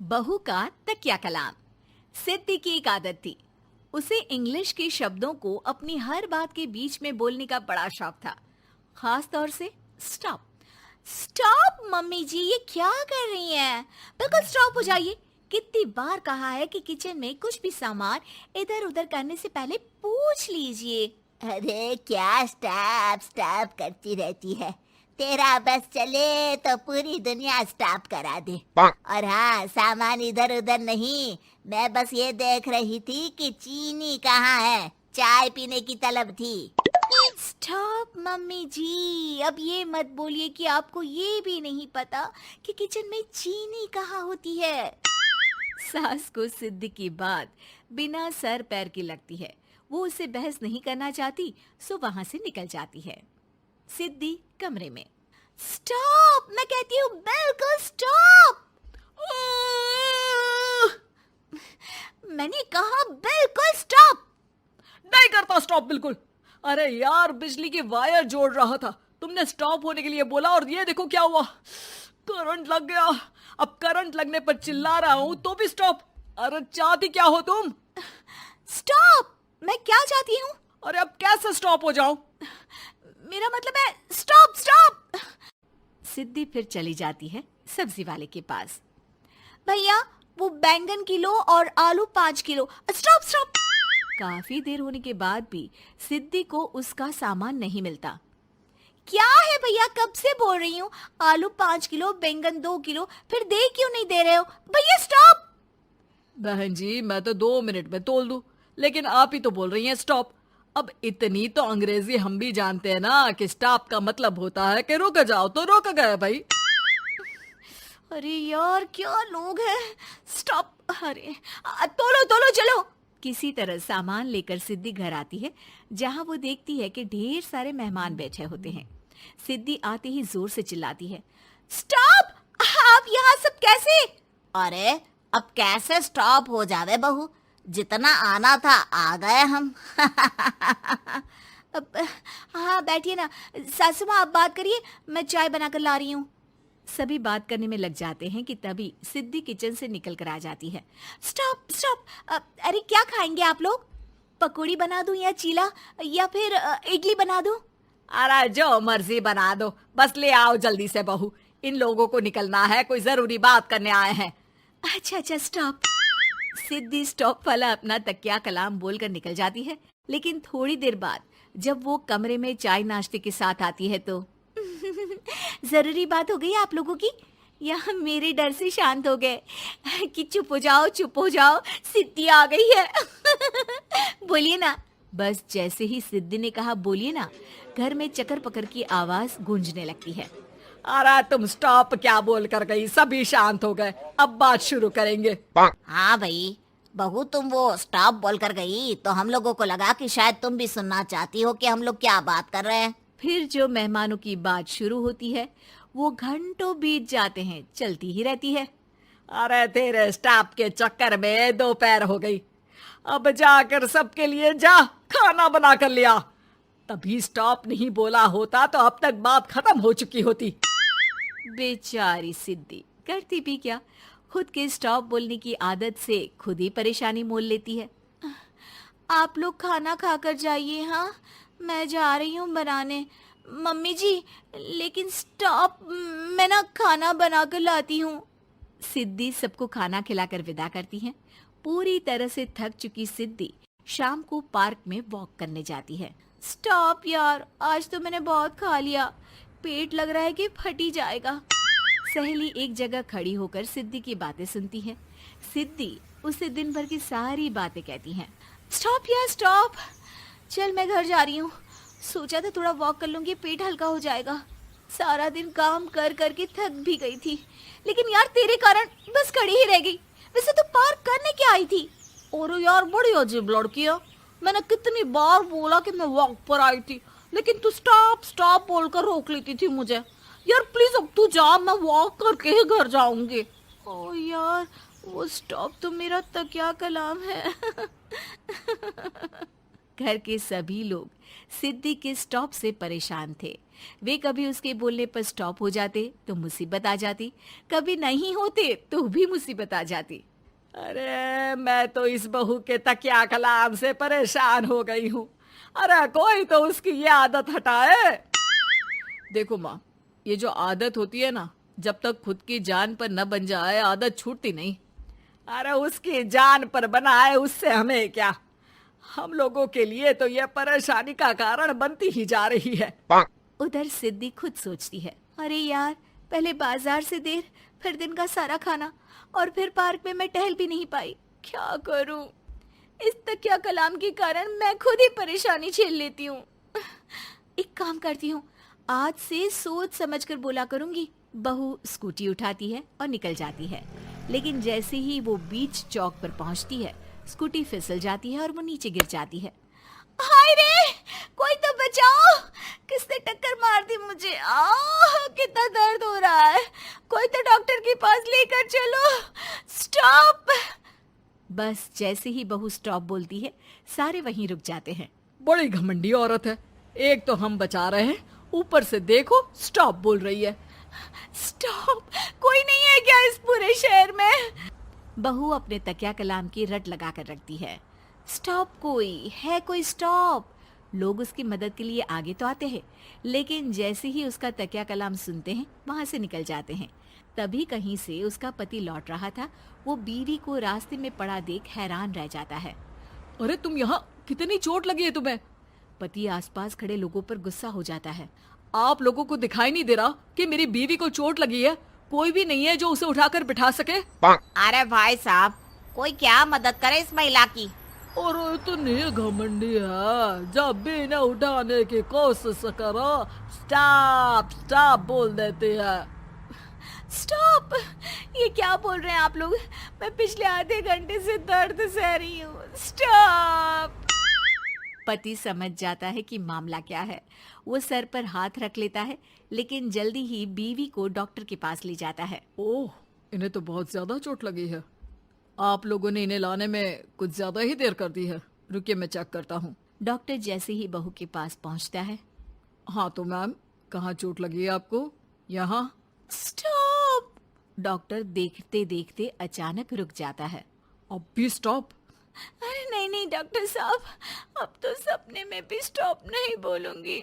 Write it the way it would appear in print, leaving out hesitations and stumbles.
बहू का तकिया कलाम। सिद्धि की एक आदत थी। उसे इंग्लिश के शब्दों को अपनी हर बात के बीच में बोलने का बड़ा शौक था, खास तौर से स्टॉप। स्टॉप मम्मी जी, ये क्या कर रही हैं? बिल्कुल स्टॉप हो जाइए। कितनी बार कहा है कि किचन में कुछ भी सामान इधर उधर करने से पहले पूछ लीजिए। अरे क्या स्टॉप स्टॉप करती रहती है। तेरा बस चले तो पूरी दुनिया स्टॉप करा दे। और हाँ, सामान इधर उधर नहीं, मैं बस ये देख रही थी कि चीनी कहाँ है। चाय पीने की तलब थी। स्टॉप मम्मी जी, अब ये मत बोलिए कि आपको ये भी नहीं पता कि किचन में चीनी कहाँ होती है। सास को सिद्धि की बात बिना सर पैर की लगती है। वो उससे बहस नहीं करना चाहती, सो वहां से निकल जाती है। सिद्धि कमरे में। स्टॉप, मैं कहती हूँ बिल्कुल स्टॉप। मैंने कहा बिल्कुल स्टॉप। नहीं करता स्टॉप बिल्कुल। अरे यार, बिजली की वायर जोड़ रहा था, तुमने स्टॉप होने के लिए बोला और ये देखो क्या हुआ, करंट लग गया। अब करंट लगने पर चिल्ला रहा हूँ तो भी स्टॉप। अरे चाहती क्या हो तुम? स्टॉप, मैं क्या चाहती हूँ? अरे अब कैसे स्टॉप हो जाऊं? मेरा मतलब है स्टॉप स्टॉप। सिद्धि फिर चली जाती है सब्जी वाले के पास। भैया, वो बैंगन किलो और आलू 5 किलो। Stop stop. काफी देर होने के बाद भी सिद्धि को उसका सामान नहीं मिलता। क्या है भैया, कब से बोल रही हूँ आलू 5 किलो, बैंगन 2 किलो, फिर दे क्यों नहीं दे रहे हो? भैया स्टॉप। बहन जी, मैं तो 2 मिनट में तोल दूं, लेकिन आप ही तो बोल रही हैं स्टॉप। अब इतनी तो अंग्रेजी हम भी जानते हैं ना कि स्टॉप का मतलब होता है कि रुक जाओ, तो रुक गए भाई। अरे यार, क्या लोग हैं। स्टॉप। अरे तोलो तोलो चलो। किसी तरह सामान लेकर सिद्धि घर आती है, जहां वो देखती है कि ढेर सारे मेहमान बैठे होते हैं। सिद्धि आते ही जोर से चिल्लाती है, स्टॉप! आप यहाँ सब कैसे? अरे अब कैसे स्टॉप हो जावे बहू, जितना आना था आ गए हम। अब हाँ बैठिए ना। सासू माँ, आप बात करिए, मैं चाय बनाकर ला रही हूँ। सभी बात करने में लग जाते हैं कि तभी सिद्धि किचन से निकल कर आ जाती है। Stop stop. अरे क्या खाएंगे आप लोग? पकौड़ी बना दूं या चीला, या फिर इडली बना दूं? अरे जो मर्जी बना दो, बस ले आओ जल्दी से बहू, इन लोगों को निकलना है, कोई जरूरी बात करने आए हैं। अच्छा स्टॉप। सिद्धि स्टॉप वाला अपना तकिया कलाम बोलकर निकल जाती है, लेकिन थोड़ी देर बाद जब वो कमरे में चाय नाश्ते के साथ आती है तो जरूरी बात हो गई आप लोगों की, या मेरे डर से शांत हो गए कि चुप हो जाओ, सिद्धि आ गई है। बोलिए ना। बस जैसे ही सिद्धि ने कहा बोलिए ना, घर में चकर पकर की आवाज गूंजने लगती है। अरे तुम स्टॉप क्या बोल कर गई, सभी शांत हो गए, अब बात शुरू करेंगे। हाँ भाई बहू, तुम वो स्टॉप बोल कर गई तो हम लोगों को लगा कि शायद तुम भी सुनना चाहती हो कि हम लोग क्या बात कर रहे हैं। फिर जो मेहमानों की बात शुरू होती है वो घंटों बीत जाते हैं, चलती ही रहती है। अरे तेरे स्टॉप के चक्कर में दोपहर हो गई, अब जाकर सबके लिए जा खाना बना कर लिया। तभी स्टॉप नहीं बोला होता तो अब तक बात खत्म हो चुकी होती। बेचारी सिद्धि करती भी क्या, खुद के स्टॉप बोलने की आदत से खुद ही परेशानी मोल लेती है। आप लोग खाना खाकर जाइए, हाँ मैं जा रही हूँ बनाने। मम्मी जी, लेकिन स्टॉप, मैं ना खाना बना कर लाती हूँ। सिद्धि सबको खाना खिलाकर विदा करती है। पूरी तरह से थक चुकी सिद्धि शाम को पार्क में वॉक करने जाती है। स्टॉप यार, आज तो मैंने बहुत खा लिया, पेट लग रहा है कि फट ही जाएगा। सहेली एक जगह खड़ी होकर सिद्धि की बातें सुनती है। सिद्धि उसे दिन भर की सारी बातें कहती हैं। स्टॉप यार स्टॉप, चल मैं घर जा रही हूँ। सोचा था थोड़ा वॉक कर लूंगी, पेट हल्का हो जाएगा। सारा दिन काम कर कर के थक भी गई थी, लेकिन यार तेरे कारण बस खड़ी ही रह गई। वैसे तो पार्क करने क्या आई थी? और यार बड़ी अजीब लड़की है, मैंने कितनी बार बोला कि मैं वॉक पर आई थी, लेकिन तू स्टॉप स्टॉप बोलकर रोक लेती थी मुझे। यार प्लीज अब तू जा, मैं वॉक करके ही घर जाऊंगी। ओ यार, वो स्टॉप तो मेरा तकिया कलाम है। घर के सभी लोग सिद्धि के स्टॉप से परेशान थे। वे कभी उसके बोलने पर स्टॉप हो जाते तो मुसीबत आ जाती, कभी नहीं होते तो भी मुसीबत आ जाती। अरे मैं तो इस बहू के तकिया कलाम से परेशान हो गई हूँ। अरे कोई तो उसकी ये आदत हटाए। देखो माँ, ये जो आदत होती है ना, जब तक खुद की जान पर न बन जाए आदत छूटती नहीं। अरे उसकी जान पर बनाए उससे हमें क्या, हम लोगों के लिए तो ये परेशानी का कारण बनती ही जा रही है। उधर सिद्धि खुद सोचती है, अरे यार, पहले बाजार से देर, फिर दिन का सारा खाना, और फिर पार्क में मैं टहल भी नहीं पाई। क्या करूं? इस तकिया कलाम के कारण मैं खुद ही परेशानी झेल लेती हूँ। एक काम करती हूँ, आज से सोच समझकर बोला करूंगी। बहू स्कूटी उठाती है और निकल जाती है, लेकिन जैसे ही वो बीच चौक पर पहुंचती है, स्कूटी फिसल जाती है और वो नीचे गिर जाती है। हाय रे, कोई तो बचाओ, किसने टक्कर मार दी मुझे? कितना दर्द हो रहा है, कोई तो डॉक्टर के पास लेकर चलो। स्टॉप। बस जैसे ही बहू स्टॉप बोलती है, सारे वहीं रुक जाते हैं। बड़ी घमंडी औरत है, एक तो हम बचा रहे हैं, ऊपर से देखो स्टॉप बोल रही है। स्टॉप, कोई नहीं है क्या इस पूरे शहर में? बहू अपने तकिया कलाम की रट लगा कर रखती है। स्टॉप, कोई है? कोई स्टॉप? लोग उसकी मदद के लिए आगे तो आते हैं, लेकिन जैसे ही उसका तकिया कलाम सुनते हैं, वहां से निकल जाते हैं। तभी कहीं से उसका पति लौट रहा था। वो बीवी को रास्ते में पड़ा देख हैरान रह जाता है। अरे तुम यहाँ, कितनी चोट लगी है तुम्हें? पति आसपास खड़े लोगों पर गुस्सा हो जाता है। आप लोगों को दिखाई नहीं दे रहा कि मेरी बीवी को चोट लगी है? कोई भी नहीं है जो उसे उठाकर बिठा सके? अरे भाई साहब, कोई क्या मदद करे इस महिला की? और इतनी घमंडी है, जब भी इन्हें उठाने की कोशिश करो स्टॉप स्टॉप बोल देती है। स्टॉप! ये क्या बोल रहे हैं आप लोग? मैं पिछले आधे घंटे से दर्द सह रही हूँ। स्टॉप! पति समझ जाता है कि मामला क्या है। वो सर पर हाथ रख लेता है, लेकिन जल्दी ही बीवी को डॉक्टर के पास ले जाता है। ओह, इन्हें तो बहुत ज्यादा चोट लगी है। आप लोगों ने इन्हें लाने में कुछ ज्यादा ही देर कर दी है। रुकिए, मैं चेक करता हूँ। डॉक्टर जैसे ही बहू के पास पहुँचता है। हाँ तो मैम, कहाँ चोट लगी है आपको? यहाँ? स्टॉप! डॉक्टर देखते देखते अचानक रुक जाता है। अब भी स्टॉप? अरे नहीं नहीं डॉक्टर साहब, अब तो सपने में भी स्टॉप नहीं बोलूंगी।